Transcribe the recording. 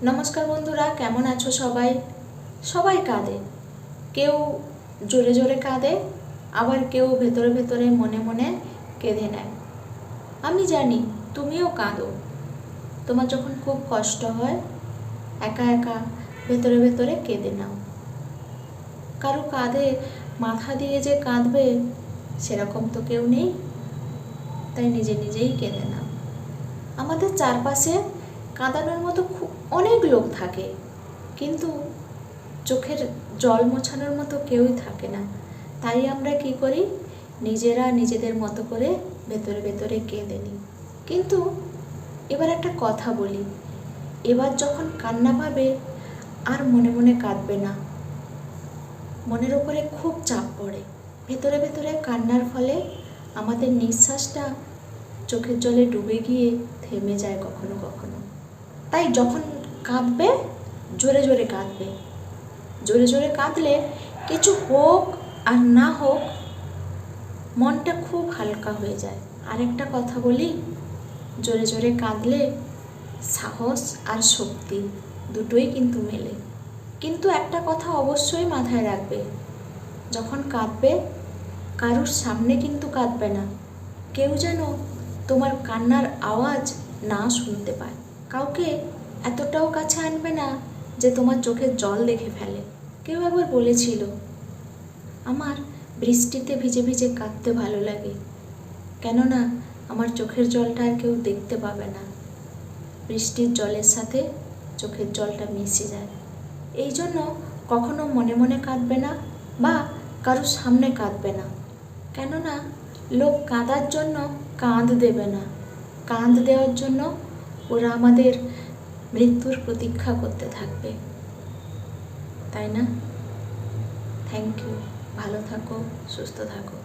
নমস্কার বন্ধুরা, কেমন আছো সবাই? সবাই কাঁদে, কেউ জোরে জোরে কাঁদে, আবার কেউ ভেতরে ভেতরে মনে মনে কেঁদে নেয়। আমি জানি তুমিও কাঁদো। তোমার যখন খুব কষ্ট হয়, একা একা ভেতরে ভেতরে কেঁদে নাও। কারো কাঁধে মাথা দিয়ে যে কাঁদবে সেরকম তো কেউ নেই, তাই নিজে নিজেই কেঁদে নাও। আমাদের চারপাশে কাঁদানোর মতো অনেক লোক থাকে, কিন্তু চোখের জল মোছানোর মতো কেউই থাকে না। তাই আমরা কি করি, নিজেরা নিজেদের মতো করে ভেতরে ভেতরে কেঁদে নিই। কিন্তু এবার একটা কথা বলি, এবার যখন কান্না পাবে আর মনে মনে কাঁদবে না। মনের ওপরে খুব চাপ পড়ে, ভেতরে ভেতরে কান্নার ফলে আমাদের নিঃশ্বাসটা চোখের জলে ডুবে গিয়ে থেমে যায় কখনো কখনো। তাই যখন কাঁদবে জোরে জোরে কাঁদবে। জোরে জোরে কাঁদলে কিছু হোক আর না হোক মনটা খুব হালকা হয়ে যায়। আরেকটা কথা বলি, জোরে জোরে কাঁদলে সাহস আর শক্তি দুটোই কিন্তু মেলে। কিন্তু একটা কথা অবশ্যই মাথায় রাখবে, যখন কাঁদবে কারোর সামনে কিন্তু কাঁদবে না। কেউ যেন তোমার কান্নার আওয়াজ না শুনতে পায়। কাউকে এতটাও কাছে আনবে না যে তোমার চোখের জল দেখে ফেলে। কেউ একবার বলেছিল, আমার বৃষ্টিতে ভিজে ভিজে কাঁদতে ভালো লাগে, কেননা আমার চোখের জলটা আর কেউ দেখতে পাবে না। বৃষ্টির জলের সাথে চোখের জলটা মিশে যায়। এই জন্য কখনো মনে মনে কাঁদবে না বা কারোর সামনে কাঁদবে না, কেননা লোক কাঁদার জন্য কাঁদ দেবে না। কাঁদ দেওয়ার জন্য ওরা আমাদের মৃত্যুর প্রতীক্ষা করতে থাকবে, তাই না? Thank you. ভালো থাকো, সুস্থ থাকো।